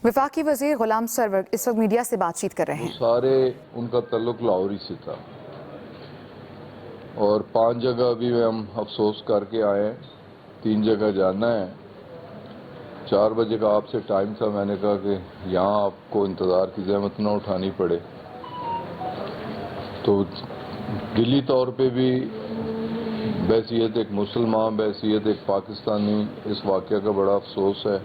وفاقی وزیر غلام سرور اس وقت میڈیا سے بات چیت کر رہے ہیں۔ سارے ان کا تعلق لاہور ہی سے تھا اور 5 جگہ ابھی ہم افسوس کر کے آئے ہیں، 3 جگہ جانا ہے۔ 4 بجے کا آپ سے ٹائم تھا، میں نے کہا کہ یہاں آپ کو انتظار کی زحمت نہ اٹھانی پڑے، تو دلی طور پہ بھی بحیثیت ایک مسلمان، بحیثیت ایک پاکستانی اس واقعہ کا بڑا افسوس ہے۔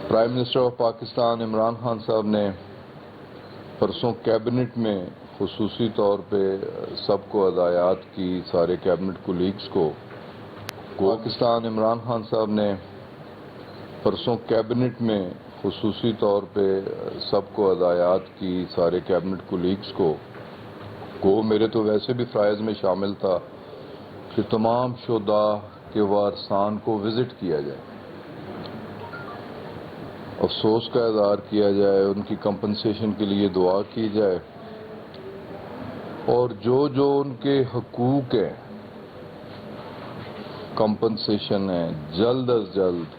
Prime minister of Pakistan Imran Khan صاحب نے پرسوں کیبنٹ میں خصوصی طور پہ سب کو ہدایات کی، سارے کیبنٹ کولیگز کو۔ پاکستان عمران خان صاحب نے پرسوں کیبنٹ میں خصوصی طور پہ سب کو ہدایات کی، سارے کیبنٹ کولیگز کو۔ وہ میرے تو ویسے بھی فرائض میں شامل تھا کہ تمام شہداء کے وارثان کو وزٹ کیا جائے، افسوس کا اظہار کیا جائے، ان کی کمپنسیشن کے لیے دعا کی جائے، اور جو ان کے حقوق ہیں، کمپنسیشن ہے، جلد از جلد۔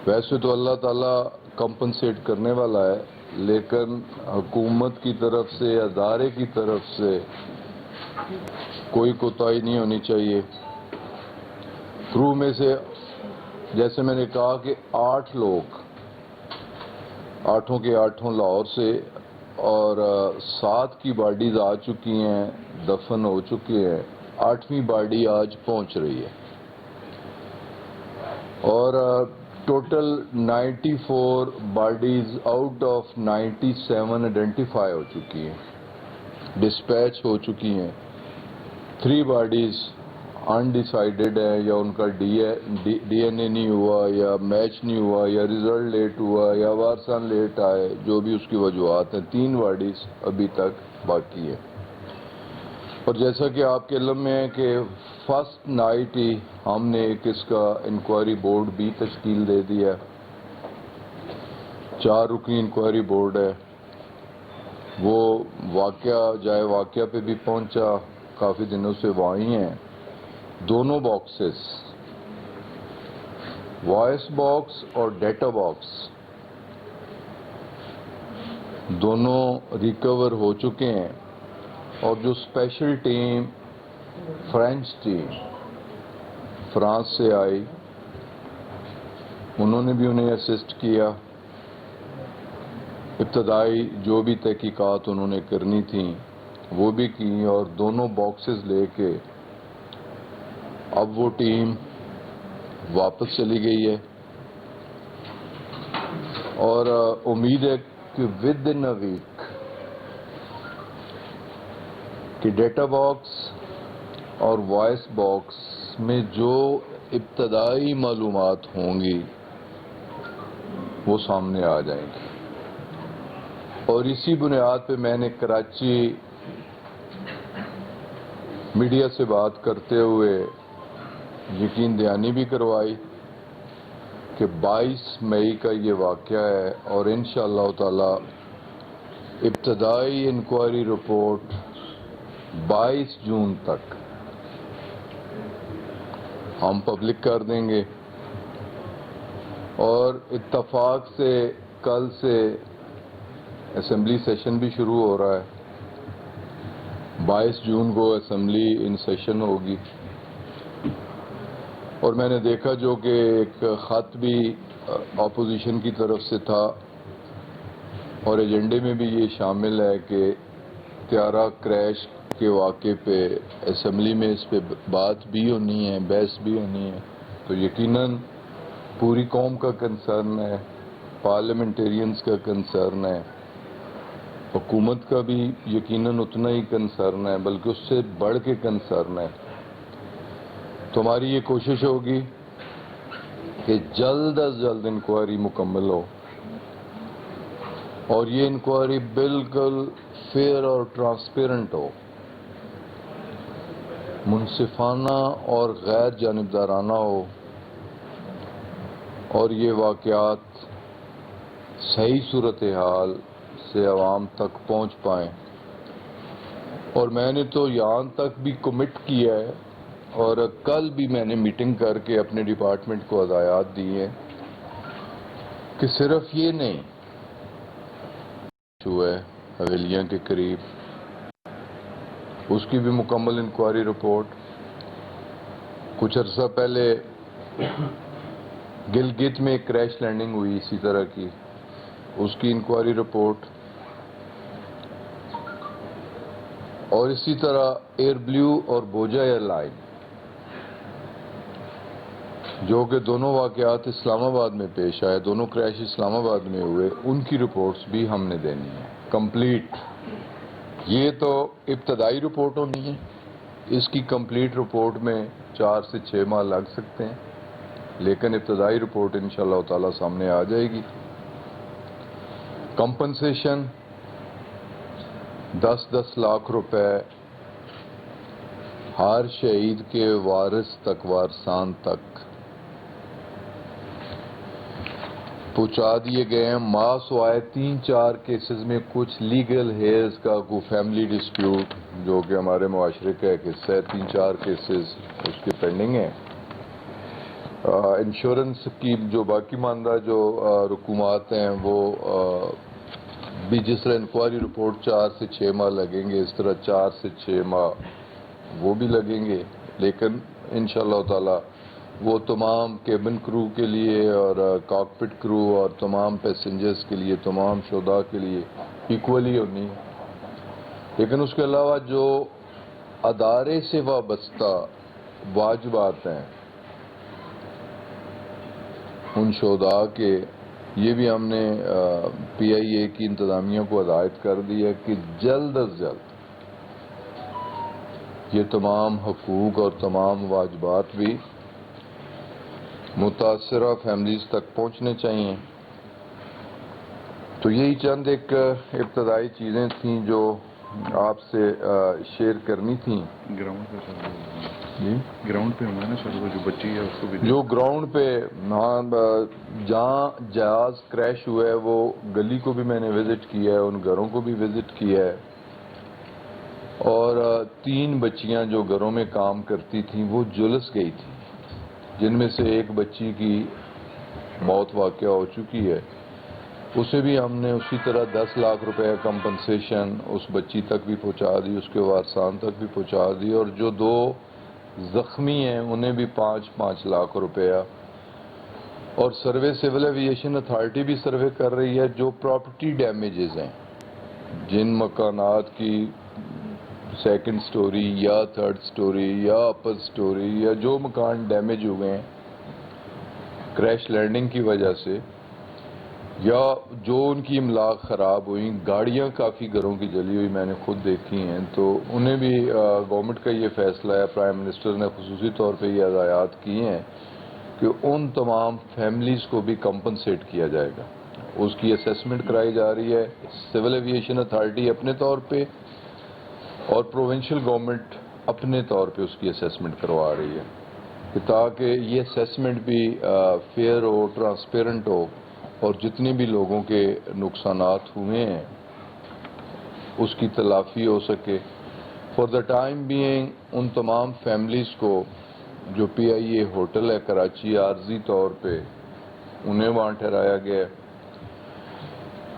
ویسے تو اللہ تعالیٰ کمپنسیٹ کرنے والا ہے، لیکن حکومت کی طرف سے، ادارے کی طرف سے کوئی کوتاہی نہیں ہونی چاہیے۔ کرو میں سے جیسے میں نے کہا کہ 8 لوگ، 8 کے 8 لاہور سے، اور 7 کی باڈیز آ چکی ہیں، دفن ہو چکے ہیں، 8ویں باڈی آج پہنچ رہی ہے، اور total 94 bodies out of 97 identify ہو چکی ہیں، ڈسپیچ ہو چکی ہیں۔ 3 باڈیز انڈیسائیڈڈ ہے، یا ان کا ڈی این اے نہیں ہوا، یا میچ نہیں ہوا، یا ریزلٹ لیٹ ہوا، یا وارثان لیٹ آئے، جو بھی اس کی وجوہات ہیں۔ 3 باڈیز ابھی تک باقی ہے، اور جیسا کہ آپ کے علم میں ہے کہ فرسٹ نائٹ ہی ہم نے ایک اس کا انکوائری بورڈ بھی تشکیل دے دیا، 4 رکنی انکوائری بورڈ ہے۔ وہ جائے واقعہ پہ بھی پہنچا، کافی دنوں سے وہاں ہی ہیں۔ دونوں باکسز، وائس باکس اور ڈیٹا باکس، دونوں ریکور ہو چکے ہیں، اور جو special team, French team France سے آئی، انہوں نے بھی انہیں اسسٹ کیا، ابتدائی جو بھی تحقیقات انہوں نے کرنی تھیں وہ بھی کی، اور دونوں باکسز لے کے اب وہ ٹیم واپس چلی گئی ہے، اور امید ہے کہ ود ان اے ویک کہ ڈیٹا باکس اور وائس باکس میں جو ابتدائی معلومات ہوں گی وہ سامنے آ جائیں گی، اور اسی بنیاد پہ میں نے کراچی میڈیا سے بات کرتے ہوئے یقین دہانی بھی کروائی کہ 22 مئی کا یہ واقعہ ہے، اور انشاءاللہ تعالی ابتدائی انکوائری رپورٹ 22 جون تک ہم پبلک کر دیں گے، اور اتفاق سے کل سے اسمبلی سیشن بھی شروع ہو رہا ہے، 22 جون کو اسمبلی ان سیشن ہوگی، اور میں نے دیکھا جو کہ ایک خط بھی اپوزیشن کی طرف سے تھا، اور ایجنڈے میں بھی یہ شامل ہے کہ طیارہ کریش کے واقعے پہ اسمبلی میں اس پہ بات بھی ہونی ہے، بحث بھی ہونی ہے، تو یقیناً پوری قوم کا کنسرن ہے، پارلیمنٹیرینز کا کنسرن ہے، حکومت کا بھی یقیناً اتنا ہی کنسرن ہے، بلکہ اس سے بڑھ کے کنسرن ہے۔ تو ہماری یہ کوشش ہوگی کہ جلد از جلد انکوائری مکمل ہو، اور یہ انکوائری بالکل فیئر اور ٹرانسپیرنٹ ہو، منصفانہ اور غیر جانبدارانہ ہو، اور یہ واقعات صحیح صورتحال سے عوام تک پہنچ پائیں۔ اور میں نے تو یہاں تک بھی کمٹ کیا ہے، اور کل بھی میں نے میٹنگ کر کے اپنے ڈپارٹمنٹ کو ہدایات دی ہیں کہ صرف یہ نہیں ہوا ہے حویلیاں کے قریب، اس کی بھی مکمل انکوائری رپورٹ. کچھ عرصہ پہلے گلگت میں ایک کریش لینڈنگ ہوئی اسی طرح کی، اس کی انکوائری رپورٹ. اور اسی طرح ایئر بلیو اور بوجا ایئر لائن، جو کہ دونوں واقعات اسلام آباد میں پیش آئے، دونوں کریش اسلام آباد میں ہوئے، ان کی رپورٹس بھی ہم نے دینی ہے کمپلیٹ. یہ تو ابتدائی رپورٹ ہونی ہے، اس کی کمپلیٹ رپورٹ میں 4 سے 6 ماہ لگ سکتے ہیں، لیکن ابتدائی رپورٹ انشاءاللہ تعالی سامنے آ جائے گی. کمپنسیشن 10 لاکھ روپے ہر شہید کے وارث تک، وارثان تک پہنچا دیے گئے ہیں. ماس وائے 3-4 کیسز میں کچھ لیگل ہیئرز کا کوئی فیملی ڈسپیوٹ جو کہ ہمارے معاشرے کا ایک حصہ ہے، 3-4 کیسز اس کے پینڈنگ ہیں. انشورنس کی جو باقی ماندہ جو رقومات ہیں وہ بھی جس طرح انکوائری رپورٹ 4 سے 6 ماہ لگیں گے، اس طرح 4 سے 6 ماہ وہ بھی لگیں گے. لیکن انشاءاللہ تعالی وہ تمام کیبن کرو کے لیے اور کاکپٹ کرو اور تمام پیسنجرز کے لیے، تمام شہداء کے لیے ایکولی ہونی. لیکن اس کے علاوہ جو ادارے سے وابستہ واجبات ہیں ان شہداء کے، یہ بھی ہم نے پی آئی اے کی انتظامیہ کو ہدایت کر دی ہے کہ جلد از جلد یہ تمام حقوق اور تمام واجبات بھی متاثرہ فیملیز تک پہنچنے چاہیے. تو یہی چند ایک ابتدائی چیزیں تھیں جو آپ سے شیئر کرنی تھیں. گراؤنڈ پہ سر جی گراؤنڈ پہ ہوں گا نا سر، وہ جو بچی ہے اس کو بھی جو گراؤنڈ پہ جہاں جہاز کریش ہوا ہے وہ گلی کو بھی میں نے وزٹ کیا ہے، ان گھروں کو بھی وزٹ کیا ہے. اور 3 بچیاں جو گھروں میں کام کرتی تھیں وہ جلس گئی تھیں، جن میں سے ایک بچی کی موت واقع ہو چکی ہے. اسے بھی ہم نے اسی طرح 10 لاکھ روپے کمپنسیشن اس بچی تک بھی پہنچا دی، اس کے وارثان تک بھی پہنچا دی. اور جو 2 زخمی ہیں انہیں بھی 5 لاکھ روپیہ. اور سروے سول ایوییشن اتھارٹی بھی سروے کر رہی ہے جو پراپرٹی ڈیمیجز ہیں، جن مکانات کی 2nd سٹوری یا 3rd سٹوری یا اپر سٹوری یا جو مکان ڈیمیج ہوئے ہیں کریش لینڈنگ کی وجہ سے، یا جو ان کی املاک خراب ہوئی. گاڑیاں کافی گھروں کی جلی ہوئی میں نے خود دیکھی ہیں. تو انہیں بھی گورنمنٹ کا یہ فیصلہ ہے، پرائم منسٹر نے خصوصی طور پہ یہ ہدایات کی ہیں کہ ان تمام فیملیز کو بھی کمپنسیٹ کیا جائے گا. اس کی اسیسمنٹ کرائی جا رہی ہے سول ایوییشن اتھارٹی اپنے طور پہ، اور پروونشل گورنمنٹ اپنے طور پہ اس کی اسیسمنٹ کروا رہی ہے کہ تاکہ یہ اسیسمنٹ بھی فیئر ہو، ٹرانسپیرنٹ ہو، اور جتنے بھی لوگوں کے نقصانات ہوئے ہیں اس کی تلافی ہو سکے. For the time being in تمام فیملیز کو جو پی آئی اے ہوٹل ہے کراچی، عارضی طور پہ انہیں وہاں ٹھہرایا گیا ہے.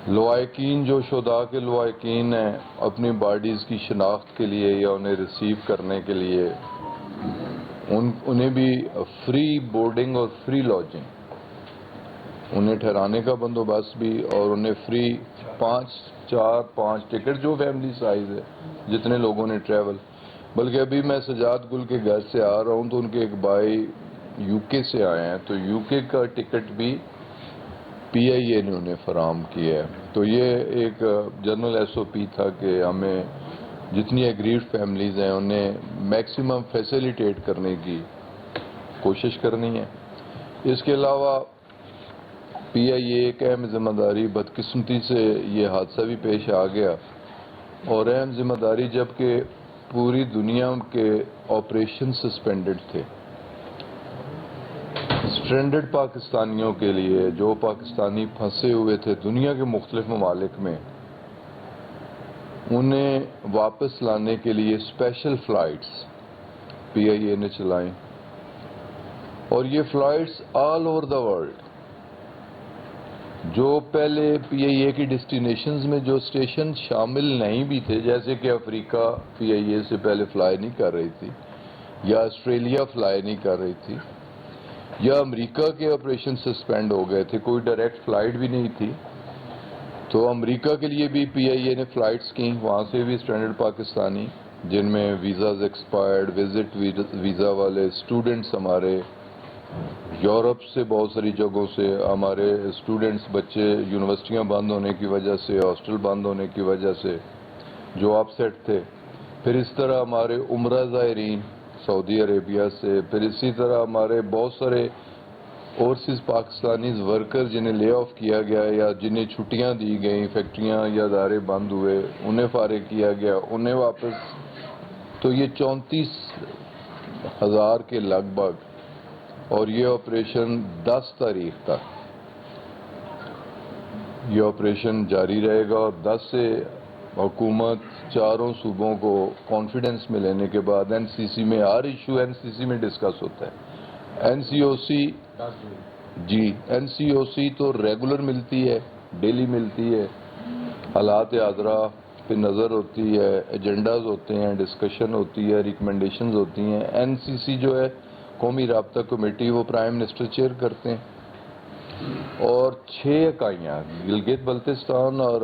لوائقین جو شہداء کے لوائقین ہیں اپنی باڈیز کی شناخت کے لیے یا انہیں ریسیو کرنے کے لیے انہیں بھی فری بورڈنگ اور فری لاجنگ، انہیں ٹھہرانے کا بندوبست بھی، اور انہیں فری 5 ٹکٹ جو فیملی سائز ہے جتنے لوگوں نے ٹریول. بلکہ ابھی میں سجاد گل کے گھر سے آ رہا ہوں تو ان کے ایک بھائی یو کے سے آئے ہیں، تو یو کے کا ٹکٹ بھی پی آئی اے نے انہیں فراہم کیا ہے. تو یہ ایک جنرل ایس او پی تھا کہ ہمیں جتنی ایگریڈ فیملیز ہیں انہیں میکسیمم فیسیلیٹیٹ کرنے کی کوشش کرنی ہے. اس کے علاوہ پی آئی اے ایک اہم ذمہ داری، بدقسمتی سے یہ حادثہ بھی پیش آ گیا، اور اہم ذمہ داری جبکہ پوری دنیا کے آپریشن سسپینڈڈ تھے اسٹرینڈڈ پاکستانیوں کے لیے، جو پاکستانی پھنسے ہوئے تھے دنیا کے مختلف ممالک میں، انہیں واپس لانے کے لیے اسپیشل فلائٹس پی آئی اے نے چلائیں. اور یہ flights all over the world جو پہلے پی آئی اے کی ڈیسٹینیشنز میں جو اسٹیشن شامل نہیں بھی تھے، جیسے کہ افریقہ پی آئی اے سے پہلے فلائی نہیں کر رہی تھی، یا آسٹریلیا فلائی نہیں کر رہی تھی، یا امریکہ کے آپریشن سسپینڈ ہو گئے تھے، کوئی ڈائریکٹ فلائٹ بھی نہیں تھی، تو امریکہ کے لیے بھی پی آئی اے نے فلائٹس کی، وہاں سے بھی اسٹینڈرڈ پاکستانی جن میں ویزاز ایکسپائرڈ، وزٹ ویزا والے اسٹوڈنٹس، ہمارے یورپ سے بہت ساری جگہوں سے ہمارے اسٹوڈنٹس، بچے یونیورسٹیاں بند ہونے کی وجہ سے، ہاسٹل بند ہونے کی وجہ سے جو اپ سیٹ تھے، پھر اس طرح ہمارے عمرہ زائرین سعودی عربیہ سے، پھر اسی طرح ہمارے بہت سارے اوورسیز پاکستانیز ورکر جنہیں لے آف کیا گیا یا جنہیں چھٹیاں دی گئیں، فیکٹریاں یا ادارے بند ہوئے، انہیں فارغ کیا گیا، انہیں واپس، تو یہ 34,000 کے لگ بھگ، اور یہ آپریشن 10 تاریخ تک یہ آپریشن جاری رہے گا، اور 10 سے حکومت چاروں صوبوں کو کانفیڈنس میں لینے کے بعد این سی سی میں ہر ایشو این سی سی میں ڈسکس ہوتا ہے۔ این سی او سی این سی او سی تو ریگولر ملتی ہے، ڈیلی ملتی ہے، حالات حاضرہ پہ نظر ہوتی ہے، ایجنڈاز ہوتے ہیں، ڈسکشن ہوتی ہے، ریکمنڈیشنز ہوتی ہیں۔ این سی سی جو ہے قومی رابطہ کمیٹی، وہ پرائم منسٹر چیئر کرتے ہیں، اور 6 اکائیاں گلگت بلتستان اور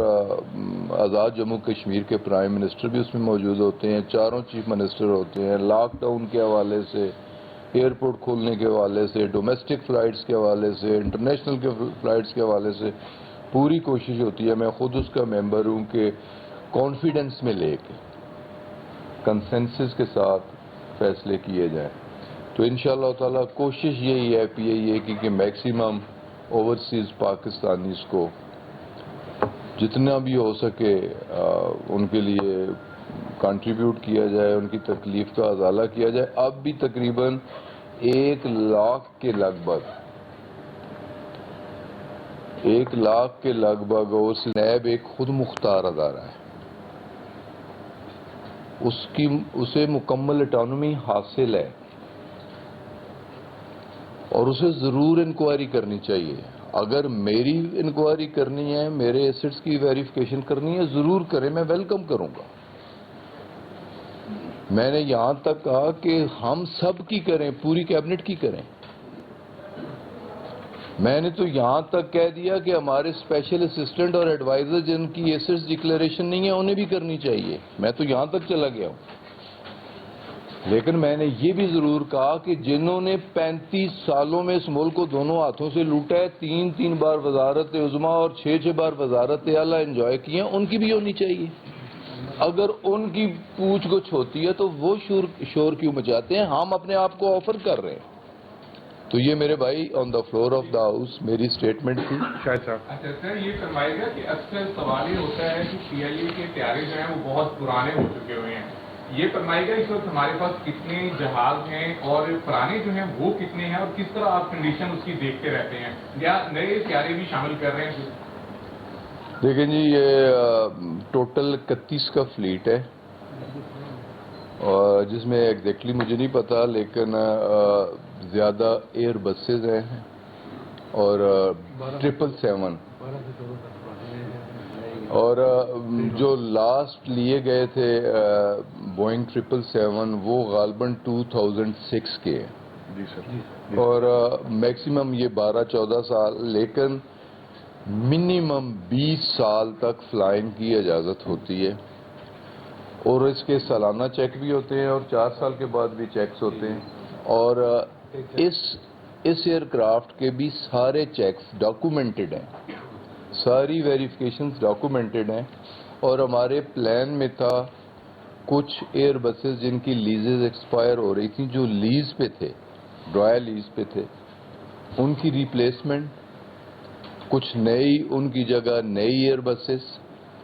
آزاد جموں کشمیر کے پرائم منسٹر بھی اس میں موجود ہوتے ہیں، چاروں چیف منسٹر ہوتے ہیں۔ لاک ڈاؤن کے حوالے سے، ایئرپورٹ کھولنے کے حوالے سے، ڈومیسٹک فلائٹس کے حوالے سے، انٹرنیشنل کے فلائٹس کے حوالے سے پوری کوشش ہوتی ہے، میں خود اس کا ممبر ہوں، کہ کانفیڈنس میں لے کے کنسنسس کے ساتھ فیصلے کیے جائیں۔ تو انشاءاللہ تعالی کوشش یہی ہے پی آئی اے کی کہ میکسیمم اوورسیز پاکستانیز کو جتنا بھی ہو سکے ان کے لیے کنٹریبیوٹ کیا جائے، ان کی تکلیف کا ازالہ کیا جائے۔ اب بھی تقریباً 1 لاکھ کے لگ بھگ 1 لاکھ کے لگ بھگ اوورسیز نیب ایک خود مختار ادارہ ہے، اسے مکمل اٹانومی حاصل ہے، اور اسے ضرور انکوائری کرنی چاہیے۔ اگر میری انکوائری کرنی ہے، میرے ایسٹس کی ویریفیکیشن کرنی ہے، ضرور کریں، میں ویلکم کروں گا۔ میں نے یہاں تک کہا کہ ہم سب کی کریں، پوری کیبنٹ کی کریں۔ میں نے تو یہاں تک کہہ دیا کہ ہمارے اسپیشل اسسٹنٹ اور ایڈوائزر جن کی ایسٹس ڈکلیریشن نہیں ہے، انہیں بھی کرنی چاہیے، میں تو یہاں تک چلا گیا ہوں۔ لیکن میں نے یہ بھی ضرور کہا کہ جنہوں نے 35 سالوں میں اس ملک کو دونوں ہاتھوں سے لوٹا ہے، 3 بار وزارت عظمیٰ اور 6 بار وزارت اعلیٰ انجوائے کی ہیں، ان کی بھی ہونی چاہیے۔ اگر ان کی پوچھ گچھ ہوتی ہے تو وہ شور کیوں مچاتے ہیں؟ ہم اپنے آپ کو آفر کر رہے ہیں۔ تو یہ میرے بھائی on the floor of the house میری سٹیٹمنٹ تھی۔ شاہد صاحب اچھا سر، یہ فرمائے گا کہ اکثر سوال یہ ہوتا ہے کہ پی آئی اے کے طیارے جو ہیں وہ بہت پرانے ہو چکے ہوئے ہیں، یہ فرمائے گا اس وقت ہمارے پاس کتنے جہاز ہیں اور پرانے جو ہیں وہ کتنے ہیں، اور کس طرح آپ کنڈیشن اس کی دیکھتے رہتے ہیں، یا نئے طیارے بھی شامل کر رہے ہیں؟ دیکھیں جی، یہ ٹوٹل 31 کا فلیٹ ہے، اور جس میں ایگزیکٹلی مجھے نہیں پتا، لیکن زیادہ ایئر بسز ہیں اور 777، اور جو لاسٹ لیے گئے تھے بوئنگ 777 وہ غالباً 2006 کے ہیں، جی سر، اور میکسیمم یہ 12-14 سال، لیکن منیمم 20 سال تک فلائنگ کی اجازت ہوتی ہے، اور اس کے سالانہ چیک بھی ہوتے ہیں اور 4 سال کے بعد بھی چیکس ہوتے ہیں، اور اس ایئر کرافٹ کے بھی سارے چیکس ڈاکومنٹڈ ہیں، ساری ویریفیکیشنز ڈاکومنٹڈ ہیں، اور ہمارے پلان میں تھا کچھ ایئر بسز جن کی لیزز ایکسپائر ہو رہی تھیں، جو لیز پہ تھے، ڈرائی لیز پہ تھے، ان کی ریپلیسمنٹ، کچھ نئی ان کی جگہ نئی ایئر بسز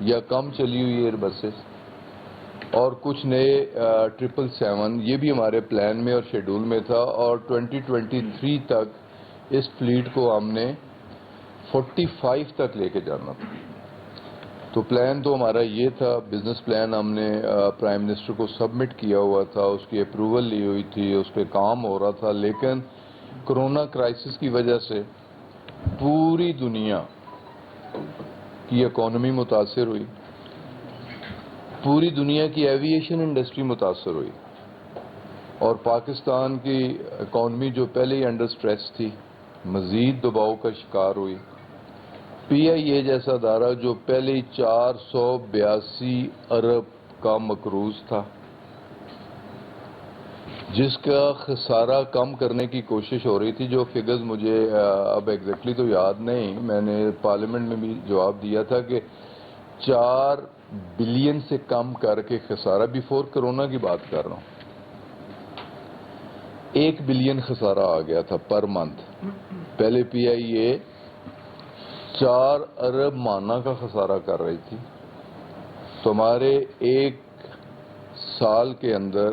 یا کم چلی ہوئی ایئر بسز، اور کچھ نئے 777، یہ بھی ہمارے پلان میں اور شیڈول میں تھا، اور 2023 تک اس فلیٹ کو ہم نے 45 تک لے کے جانا تھا۔ تو پلان تو ہمارا یہ تھا، بزنس پلان ہم نے پرائم منسٹر کو سبمٹ کیا ہوا تھا، اس کی اپروول لی ہوئی تھی، اس پہ کام ہو رہا تھا، لیکن کرونا کرائسس کی وجہ سے پوری دنیا کی اکانومی متاثر ہوئی, پوری دنیا کی ایویشن انڈسٹری متاثر ہوئی, اور پاکستان کی اکانومی جو پہلے ہی انڈر سٹریس تھی مزید دباؤ کا شکار ہوئی. پی آئی اے جیسا ادارہ جو پہلے ہی 482 ارب کا مقروض تھا, جس کا خسارہ کم کرنے کی کوشش ہو رہی تھی, جو فگرز مجھے اب ایگزیکٹلی تو یاد نہیں, میں نے پارلیمنٹ میں بھی جواب دیا تھا کہ 4 بلین سے کم کر کے خسارہ, بیفور کرونا کی بات کر رہا ہوں, 1 بلین خسارہ آ گیا تھا پر منتھ. پہلے پی آئی اے 4 ارب ماہانہ کا خسارہ کر رہی تھی, تو ہمارے ایک سال کے اندر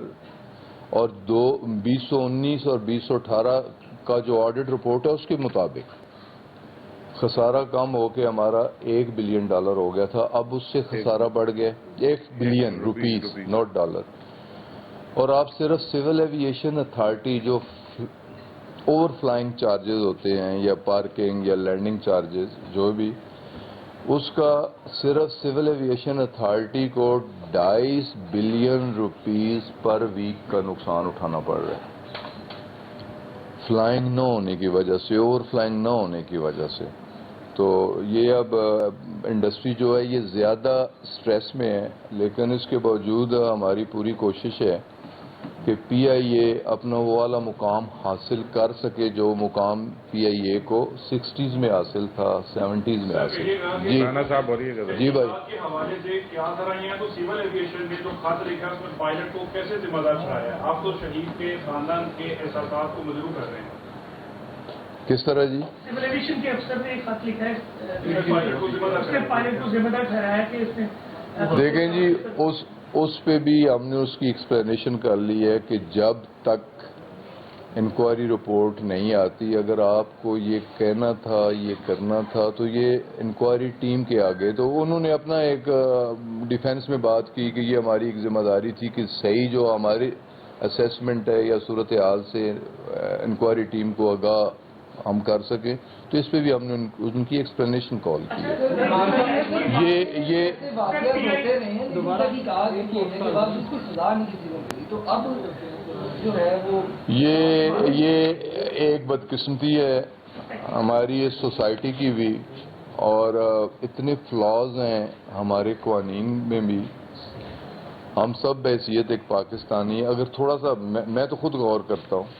اور 2019 اور 2018 کا جو آڈٹ رپورٹ ہے اس کے مطابق خسارہ کم ہو کے ہمارا $1 بلین ہو گیا تھا. اب اس سے خسارہ بڑھ گیا 1 بلین روپیز, ناٹ ڈالر. اور آپ صرف سول ایویشن اتھارٹی جو اوور فلائنگ چارجز ہوتے ہیں یا پارکنگ یا لینڈنگ چارجز جو بھی, اس کا صرف سول ایویشن اتھارٹی کو 2.5 بلین روپیز پر ویک کا نقصان اٹھانا پڑ رہا ہے, فلائنگ نہ ہونے کی وجہ سے, اوور فلائنگ نہ ہونے کی وجہ سے. تو یہ اب انڈسٹری جو ہے یہ زیادہ سٹریس میں ہے, لیکن اس کے باوجود ہماری پوری کوشش ہے کہ پی آئی اے اپنا وہ والا مقام حاصل کر سکے جو مقام پی آئی اے کو 60s میں حاصل تھا, 70s میں حاصل. جی رانا صاحب بولیے گا. جی بھائی, کے حوالے سے کیا طرح یہ تو سول ایویشن میں جو خط لکھا ہے اس میں پائلٹ کو کیسے ذمہ دار ٹھہرایا ہے؟ آپ تو شہید کے خاندان کے احساسات کو مدعو کر رہے ہیں. کس طرح جی؟ سول ایویشن کے افسر نے ایک خط لکھا ہے, پائلٹ کو ذمہ دار ٹھہرایا ہے کہ اس نے. دیکھیں جی, اس پہ بھی ہم نے اس کی ایکسپلینیشن کر لی ہے کہ جب تک انکوائری رپورٹ نہیں آتی, اگر آپ کو یہ کہنا تھا, یہ کرنا تھا, تو یہ انکوائری ٹیم کے آگے. تو انہوں نے اپنا ایک ڈیفینس میں بات کی کہ یہ ہماری ایک ذمہ داری تھی کہ صحیح جو ہماری اسیسمنٹ ہے یا صورتحال سے انکوائری ٹیم کو آگاہ ہم کر سکیں. تو اس پہ بھی ہم نے ان کی ایکسپلینیشن کال کی ہے. یہ ایک بدقسمتی ہے ہماری اس سوسائٹی کی بھی, اور اتنے فلاز ہیں ہمارے قوانین میں بھی. ہم سب بحیثیت ایک پاکستانی, اگر تھوڑا سا میں تو خود غور کرتا ہوں,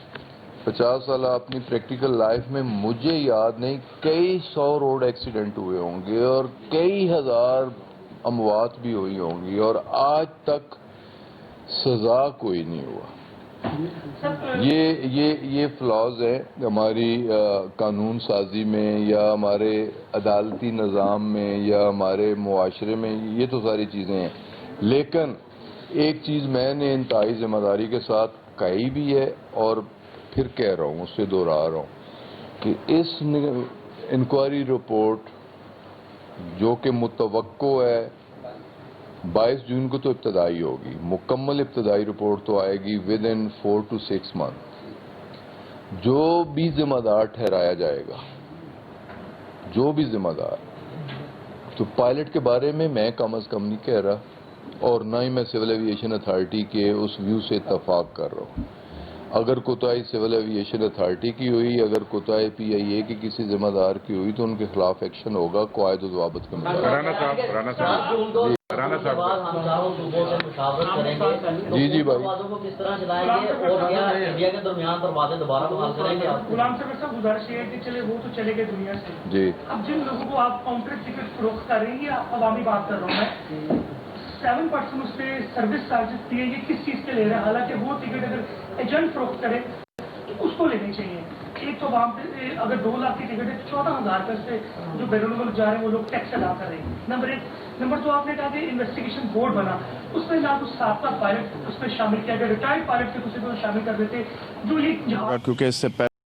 50 سال اپنی پریکٹیکل لائف میں مجھے یاد نہیں کئی 100 روڈ ایکسیڈنٹ ہوئے ہوں گے اور کئی ہزار اموات بھی ہوئی ہوں گی, اور آج تک سزا کوئی نہیں ہوا. یہ فلاز ہیں ہماری قانون سازی میں یا ہمارے عدالتی نظام میں یا ہمارے معاشرے میں, یہ تو ساری چیزیں ہیں. لیکن ایک چیز میں نے انتہائی ذمہ داری کے ساتھ کہی بھی ہے اور پھر کہہ رہا ہوں, اس سے دوہرا رہا ہوں کہ اس انکوائری رپورٹ جو کہ متوقع ہے 22 جون کو تو ابتدائی ہوگی, مکمل ابتدائی رپورٹ تو آئے گی ود ان 4 to 6 months. جو بھی ذمہ دار ٹھہرایا جائے گا, جو بھی ذمہ دار, تو پائلٹ کے بارے میں کم از کم نہیں کہہ رہا, اور نہ ہی میں سول ایویشن اتھارٹی کے اس ویو سے اتفاق کر رہا ہوں. اگر کوتاہی سول ایویشن اتھارٹی کی ہوئی, اگر کوتاہی پی آئی اے کی کسی ذمہ دار کی ہوئی, تو ان کے خلاف ایکشن ہوگا قواعد و ضوابط کے مطابق. رانا صاحب جی بھائی, کس طرح چلائیں گے اور کیا انڈیا کے درمیان پر باتیں دوبارہ بحال کریں گے آپ؟ غلام صاحب گزارش ہے کہ چلے وہ تو چلے گئے دنیا سے, جی اب جن لوگوں کو آپ کاؤنٹر ٹکٹ فروخت کر رہی ہیں, عوامی بات کر رہا ہوں میں, 7% اس پہ سروس چارجز دیے, یہ کس چیز کے لے رہے ہیں؟ حالانکہ وہ ٹکٹ اگر ایجنٹ فروخت کرے تو اس کو لینی چاہیے. ایک تو وہاں پہ اگر 2 لاکھ کی ٹکٹ ہے 14,000 کا سے جو بیرون ملک جا رہے ہیں وہ لوگ ٹیکس ادا کر رہے ہیں. نمبر 1. نمبر 2, آپ نے کہا کہ انویسٹیگیشن بورڈ بنا, اس میں نہ تو سابقہ پائلٹ اس میں شامل کیا گیا, ریٹائرڈ پائلٹ کے کسی کو شامل کر دیتے جو یہ کیونکہ اس سے